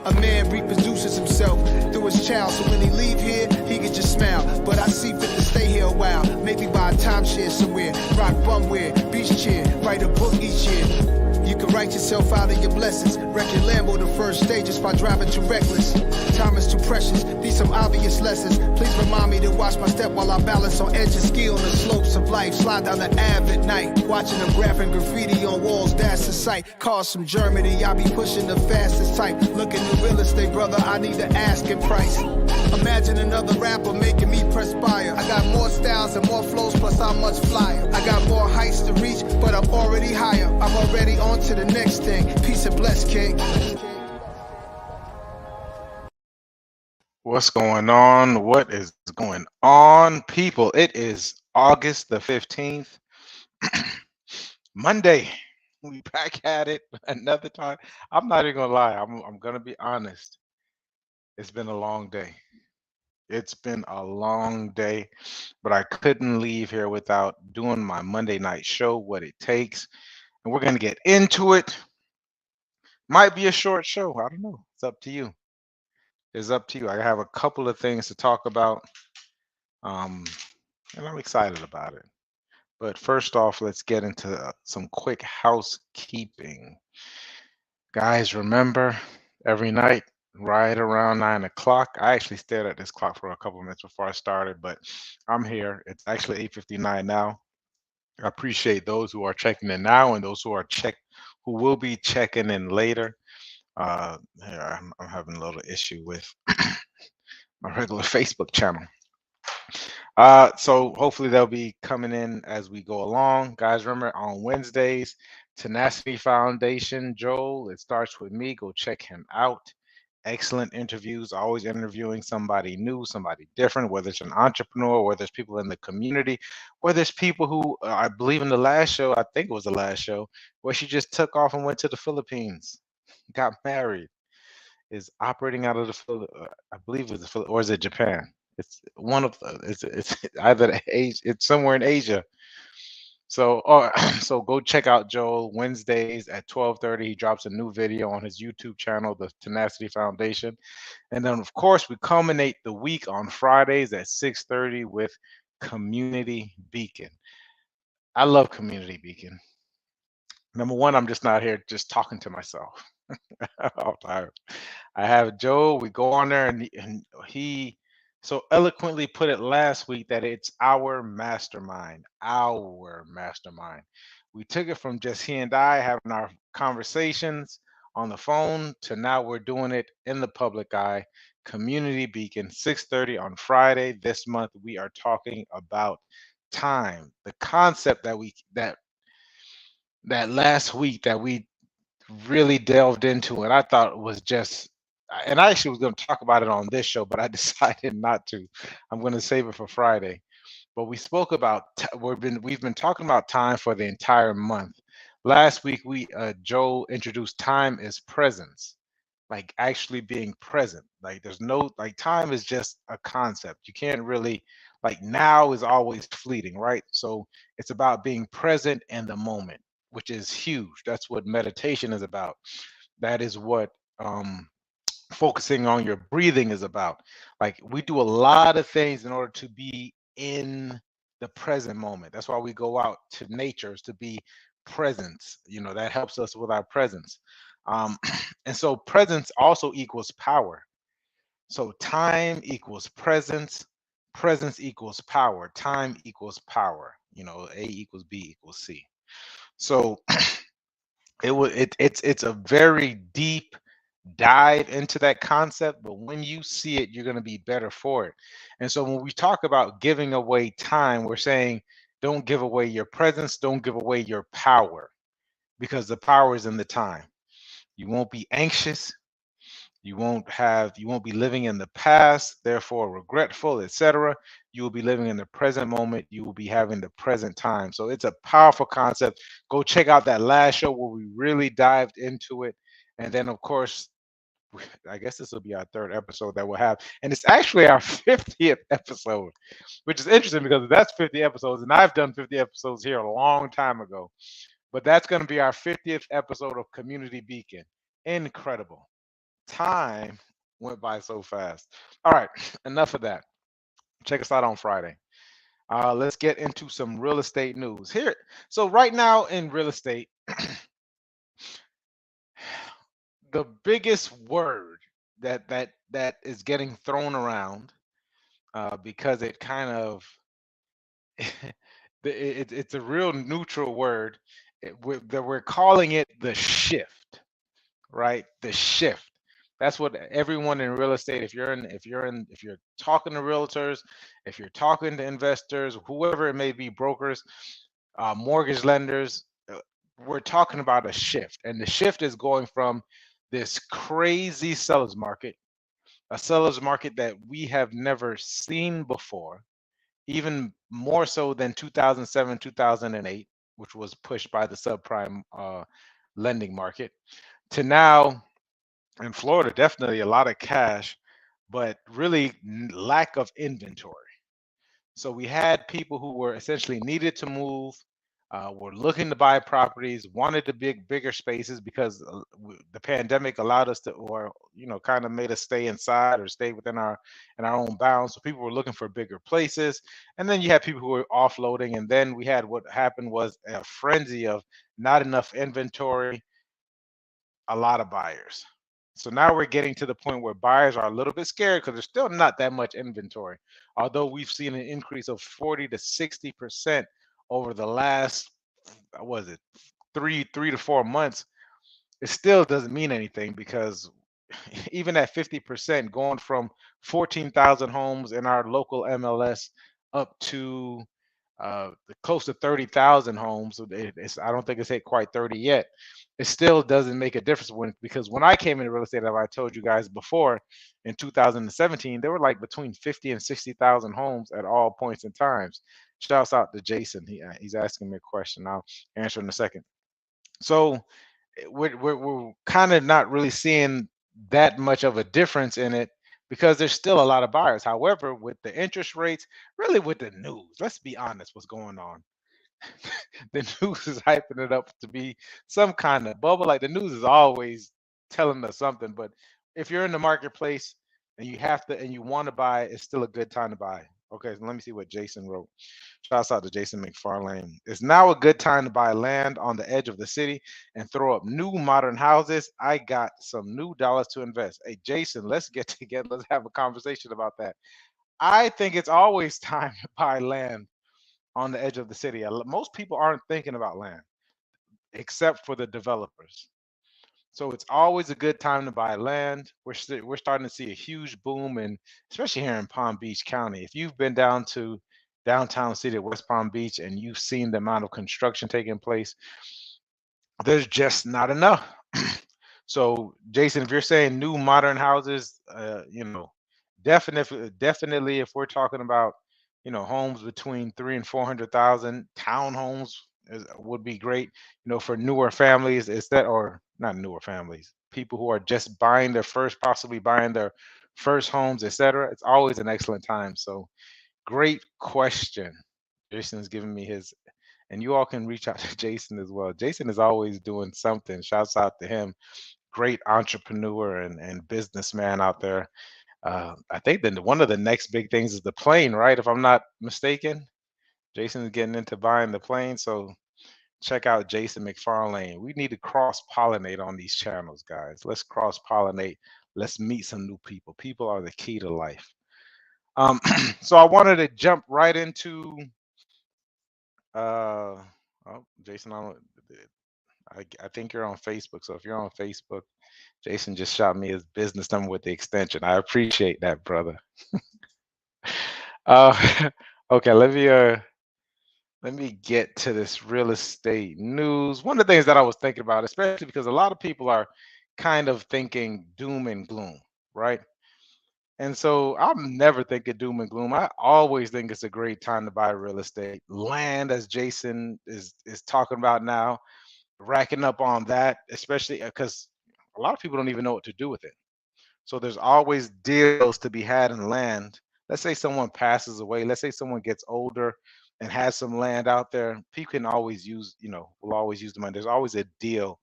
A man reproduces himself through his child, so when he leave here, he can just smile. But I see fit to stay here a while, maybe buy a timeshare somewhere, rock bumwear, beach chair, write a book each year. You can write yourself out of your blessings. Wreck your Lambo the first stages by driving too reckless. Time is too precious, these some obvious lessons. Please remind me to watch my step while I balance on edge and ski on the slopes of life. Slide down the Ave at night, watching them graphing graffiti on walls, that's the sight. Cars from Germany, I be pushing the fastest type. Looking at real estate, brother, I need the asking price. Imagine another rapper making me perspire. I got more styles and more flows, plus I'm much flyer. I got more heights to reach, but I'm already higher. I'm already on to the next thing. Peace and bless, King. What's going on? What is going on, people? It is August the 15th, Monday. We back at it another time. I'm not even gonna lie. I'm gonna be honest. It's been a long day. It's been a long day, but I couldn't leave here without doing my Monday night show, What It Takes. And we're going to get into it. Might be a short show. I don't know. It's up to you. It's up to you. I have a couple of things to talk about, and I'm excited about it. But first off, let's get into some quick housekeeping. Guys, remember, every night, right around 9 o'clock. I actually stared at this clock for a couple of minutes before I started, but I'm here. It's actually 8:59 now. I appreciate those who are checking in now and those who will be checking in later. Here, I'm having a little issue with my regular Facebook channel. So hopefully they'll be coming in as we go along. Guys, remember on Wednesdays, Tenacity Foundation, Joel, it starts with me. Go check him out. Excellent interviews, always interviewing somebody new, somebody different, whether it's an entrepreneur, whether it's people in the community, whether it's people who, I believe in the last show, I think it was the last show, where she just took off and went to the Philippines, got married, is operating out of I believe it's or is it Japan? It's one of the, it's either it's somewhere in Asia. So, so go check out Joel Wednesdays at 12:30. He drops a new video on his YouTube channel, the Tenacity Foundation. And then, of course, we culminate the week on Fridays at 6:30 with Community Beacon. I love Community Beacon. Number one, I'm just not here just talking to myself. I'm tired. I have Joel. We go on there, and he so eloquently put it last week that it's our mastermind, our mastermind. We took it from just he and I having our conversations on the phone to now we're doing it in the public eye. Community Beacon, 6:30 on Friday this month. We are talking about time, the concept that last week that we really delved into, and I thought it was just, and I actually was going to talk about it on this show, but I decided not to. I'm going to save it for Friday. But we spoke about we've been talking about time for the entire month. Last week Joe introduced time as presence, like actually being present. Like there's no, like, time is just a concept. You can't really, like, now is always fleeting, right? So it's about being present in the moment, which is huge. That's what meditation is about. That is what focusing on your breathing is about. Like, we do a lot of things in order to be in the present moment. That's why we go out to nature, is to be present. You know, that helps us with our presence. And so presence also equals power. So time equals presence, presence equals power, time equals power. You know, A equals B equals C. So it's a very deep dive into that concept, but when you see it, you're going to be better for it. And so when we talk about giving away time, we're saying don't give away your presence, don't give away your power, because the power is in the time. You won't be anxious, you won't be living in the past, therefore regretful, etc. You will be living in the present moment. You will be having the present time. So it's a powerful concept. Go check out that last show where we really dived into it. And then, of course, I guess this will be our third episode that we'll have. And it's actually our 50th episode, which is interesting because that's 50 episodes. And I've done 50 episodes here a long time ago. But that's going to be our 50th episode of Community Beacon. Incredible. time went by so fast. All right, enough of that. Check us out on Friday. Let's get into some real estate news here. So right now in real estate, the biggest word that is getting thrown around because it kind of it's a real neutral word. That we're calling it the shift, right? The shift. That's what everyone in real estate, if you're talking to realtors, if you're talking to investors, whoever it may be, brokers, mortgage lenders, we're talking about a shift. And the shift is going from this crazy seller's market, a seller's market that we have never seen before, even more so than 2007, 2008, which was pushed by the subprime lending market, to now in Florida, definitely a lot of cash, but really lack of inventory. So we had people who were essentially needed to move, were looking to buy properties, wanted the bigger spaces because the pandemic allowed us to, or kind of made us stay inside or stay within our own bounds. So people were looking for bigger places, and then you had people who were offloading, and then we had what happened was a frenzy of not enough inventory, a lot of buyers. So now we're getting to the point where buyers are a little bit scared because there's still not that much inventory. Although we've seen an increase of 40 to 60% over the last, was it three to 4 months, it still doesn't mean anything because even at 50%, going from 14,000 homes in our local MLS up to close to 30,000 homes. So I don't think it's hit quite 30 yet. It still doesn't make a difference because when I came into real estate, as I told you guys before, in 2017, there were like between 50 and 60,000 homes at all points in times. Shouts out to Jason. He's asking me a question. I'll answer in a second. So we're kind of not really seeing that much of a difference in it because there's still a lot of buyers. However, with the interest rates, really with the news, let's be honest, what's going on? The news is hyping it up to be some kind of bubble. Like the news is always telling us something, but if you're in the marketplace and you have to and you want to buy, it's still a good time to buy. Okay, so let me see what Jason wrote. Shouts out to Jason McFarlane. It's now a good time to buy land on the edge of the city and throw up new modern houses. I got some new dollars to invest. Hey, Jason, let's get together. Let's have a conversation about that. I think it's always time to buy land on the edge of the city. Most people aren't thinking about land except for the developers. So it's always a good time to buy land. We're starting to see a huge boom, and especially here in Palm Beach County. If you've been down to downtown city of West Palm Beach and you've seen the amount of construction taking place, there's just not enough. So, Jason, if you're saying new modern houses, definitely, if we're talking about, homes between 300,000 and 400,000, townhomes would be great. For newer families, is that or not newer families, people who are just buying their first, possibly buying their first homes, etc. It's always an excellent time. So, great question. Jason's giving me his, and you all can reach out to Jason as well. Jason is always doing something. Shouts out to him, great entrepreneur and businessman out there. I think that one of the next big things is the plane, right? If I'm not mistaken, Jason's getting into buying the plane. So check out Jason McFarlane. We need to cross pollinate on these channels, guys. Let's cross pollinate. Let's meet some new people. People are the key to life. So I wanted to jump right into. Uh, oh, Jason, I think you're on Facebook. So if you're on Facebook, Jason just shot me his business number with the extension. I appreciate that, brother. Okay, let me get to this real estate news. One of the things that I was thinking about, especially because a lot of people are kind of thinking doom and gloom, right? And so I'm never thinking doom and gloom. I always think it's a great time to buy real estate. Land, as Jason is talking about now, racking up on that, especially because a lot of people don't even know what to do with it. So there's always deals to be had in land. Let's say someone passes away. Let's say someone gets older and has some land out there. People can always use, will always use the money. There's always a deal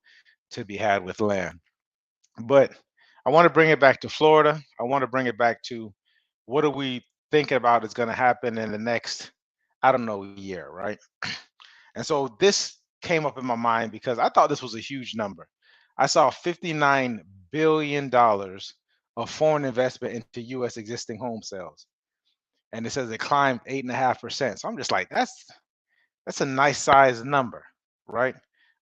to be had with land. But I want to bring it back to Florida. I want to bring it back to what are we thinking about is going to happen in the next, I don't know, year, right? And so this came up in my mind because I thought this was a huge number. I saw $59 billion of foreign investment into U.S. existing home sales, and it says it climbed 8.5%. So I'm just like, that's a nice size number, right?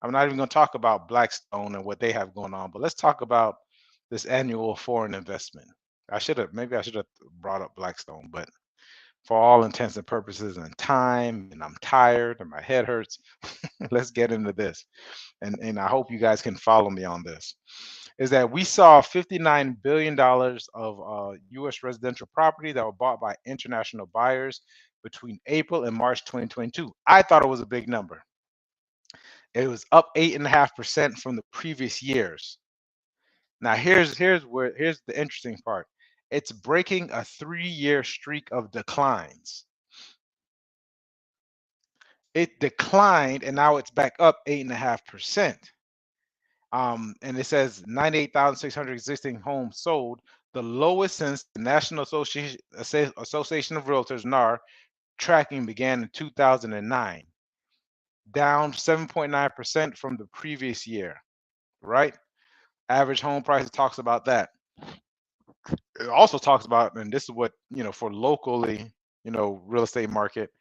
I'm not even going to talk about Blackstone and what they have going on, but let's talk about this annual foreign investment. Maybe I should have brought up Blackstone, but for all intents and purposes and time, and I'm tired and my head hurts, let's get into this. And I hope you guys can follow me on this. Is that we saw $59 billion of US residential property that were bought by international buyers between April and March 2022. I thought it was a big number. It was up 8.5% from the previous years. Now here's the interesting part. It's breaking a 3-year streak of declines. It declined and now it's back up 8.5%. And it says 98,600 existing homes sold, the lowest since the National Association of Realtors (NAR) tracking began in 2009, down 7.9% from the previous year, right? Average home prices talks about that. It also talks about, and this is what, for locally, real estate market,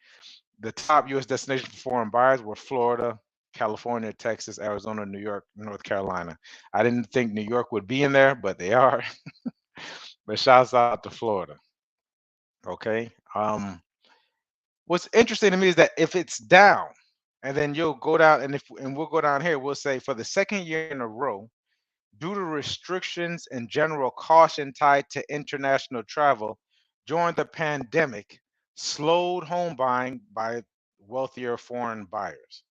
the top U.S. destinations for foreign buyers were Florida, California, Texas, Arizona, New York, North Carolina. I didn't think New York would be in there, but they are. But shouts out to Florida. Okay. What's interesting to me is that if it's down, and then you'll go down, and we'll go down here, we'll say for the second year in a row, due to restrictions and general caution tied to international travel during the pandemic, slowed home buying by wealthier foreign buyers.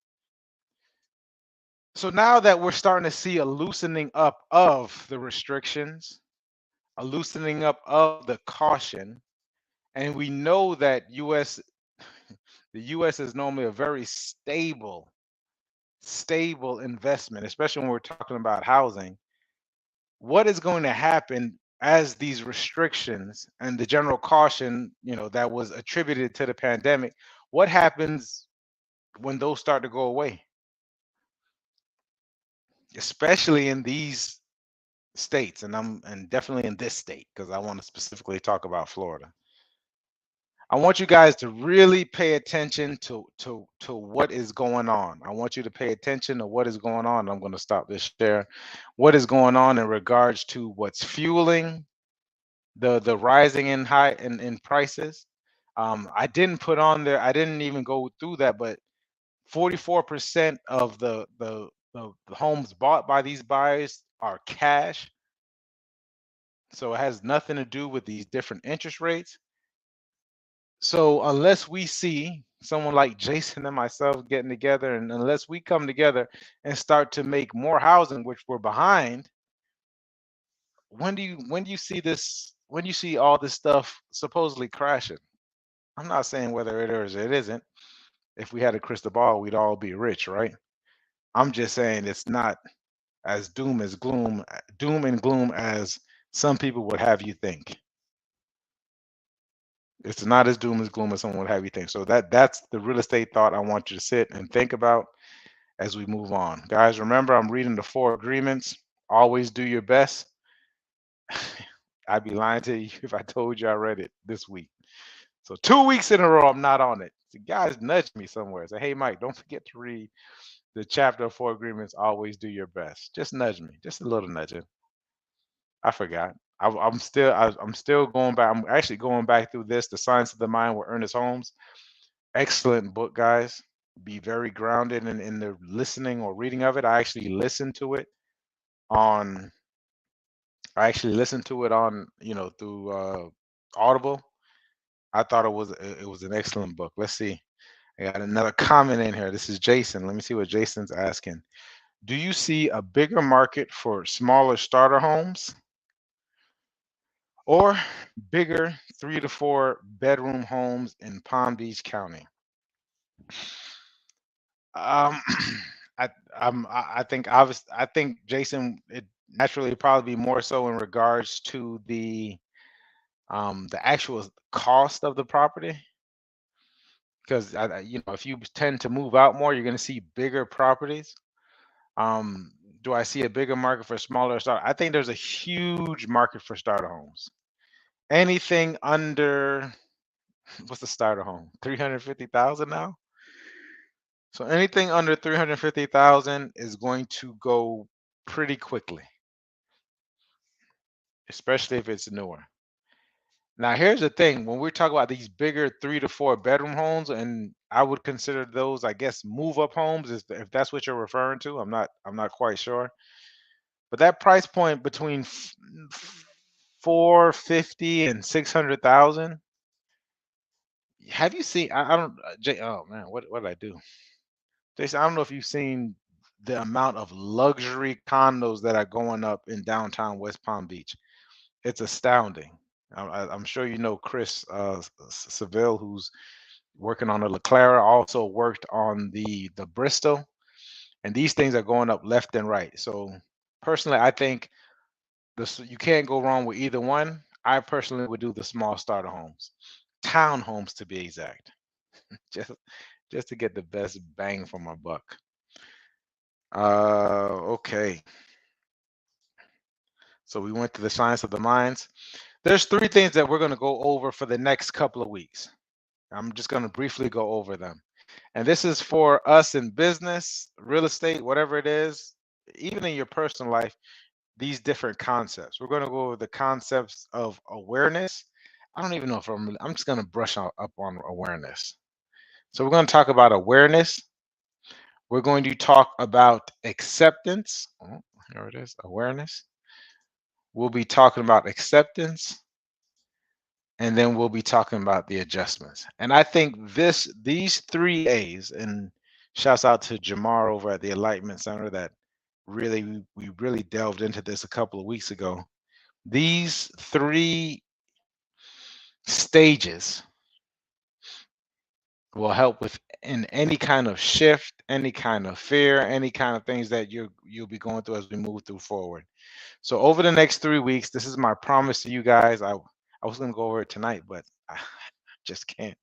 So now that we're starting to see a loosening up of the restrictions, a loosening up of the caution, and we know that the US is normally a very stable investment, especially when we're talking about housing. What is going to happen as these restrictions and the general caution, that was attributed to the pandemic, what happens when those start to go away? Especially in these states, and definitely in this state, because I want to specifically talk about Florida. I want you guys to really pay attention to what is going on. I want you to pay attention to what is going on. I'm going to stop this share. What is going on in regards to what's fueling the rising in prices? I didn't put on there. I didn't even go through that, but 44% of the homes bought by these buyers are cash. So it has nothing to do with these different interest rates. So unless we see someone like Jason and myself getting together, and unless we come together and start to make more housing, which we're behind, when do you see this? When you see all this stuff supposedly crashing? I'm not saying whether it is or it isn't. If we had a crystal ball, we'd all be rich, right? I'm just saying it's not as doom and gloom as some people would have you think. It's not as doom as gloom as someone would have you think. So that's the real estate thought I want you to sit and think about as we move on. Guys, remember I'm reading the 4 agreements. Always do your best. I'd be lying to you if I told you I read it this week. So 2 weeks in a row I'm not on it. The guys nudge me somewhere. Say, hey Mike, don't forget to read the chapter of 4 agreements. Always do your best. Just nudge me. Just a little nudging. I forgot. I'm still going back. I'm actually going back through this, The Science of the Mind with Ernest Holmes. Excellent book, guys. Be very grounded in the listening or reading of it. I actually listened to it on through Audible. I thought it was an excellent book. Let's see. I got another comment in here. This is Jason. Let me see what Jason's asking. Do you see a bigger market for smaller starter homes or bigger 3 to 4 bedroom homes in Palm Beach County? Um, I think Jason, naturally probably be more so in regards to the actual cost of the property. Because if you tend to move out more, you're going to see bigger properties. Do I see a bigger market for smaller start? I think there's a huge market for starter homes. Anything under, what's the starter home? 350,000 now. So anything under 350,000 is going to go pretty quickly, especially if it's newer. Now, here's the thing: when we talk about these bigger 3 to 4 bedroom homes, and I would consider those, I guess, move-up homes, if that's what you're referring to. I'm not quite sure, but that price point between 450 and 600,000. Have you seen? I don't. Oh man, what did I do, Jason? I don't know if you've seen the amount of luxury condos that are going up in downtown West Palm Beach. It's astounding. I'm sure you know Chris Seville, who's working on the LeClara, also worked on the Bristol, and these things are going up left and right. So personally, I think you can't go wrong with either one. I personally would do the small starter homes, townhomes to be exact, just to get the best bang for my buck. Okay. So we went to the science of the minds. There's 3 things that we're going to go over for the next couple of weeks. I'm just going to briefly go over them. And this is for us in business, real estate, whatever it is, even in your personal life, these different concepts. We're going to go over the concepts of awareness. I don't even know if I'm just going to brush up on awareness. So we're going to talk about awareness. We're going to talk about acceptance. Oh, here it is, awareness. We'll be talking about acceptance, and then we'll be talking about the adjustments. And I think these 3 A's, and shouts out to Jamar over at the Enlightenment Center that we really delved into this a couple of weeks ago. These 3 stages will help with in any kind of shift, any kind of fear, any kind of things that you'll be going through as we move through forward. So over the next 3 weeks, this is my promise to you guys. I was going to go over it tonight, but I just can't.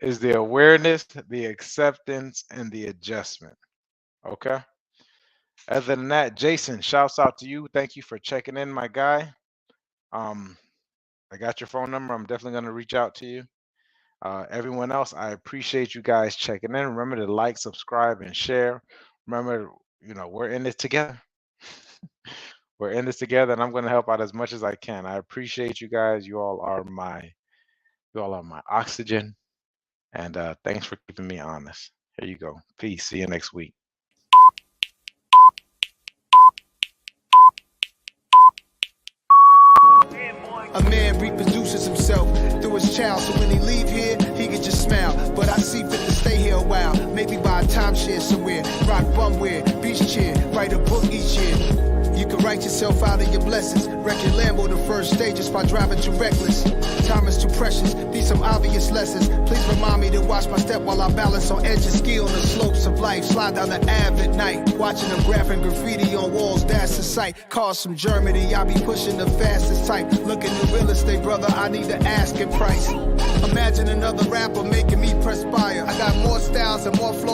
Is the awareness, the acceptance, and the adjustment. Okay. Other than that, Jason, shouts out to you. Thank you for checking in, my guy. I got your phone number. I'm definitely going to reach out to you. Everyone else, I appreciate you guys checking in. Remember to like, subscribe, and share. Remember, we're in this together. We're in this together, and I'm going to help out as much as I can. I appreciate you guys. You all are my oxygen, and thanks for keeping me honest. Here you go. Peace. See you next week. A man reproduces himself through his child, so when he leave here, he can just smile. But I see fit to stay here a while, maybe buy a timeshare somewhere, rock bumware, beach chair, write a book each year. You can write yourself out of your blessings, wreck your Lambo the first stages by driving too reckless. Time is too precious, these some obvious lessons. Please remind me to watch my step while I balance on edge and ski on the slopes of life. Slide down the Ave at night, watching them graphing graffiti on walls, that's the sight. Cars from Germany, I be pushing the fastest type. Looking at real estate, brother, I need the asking price. Imagine another rapper making me perspire. I got more styles and more flows.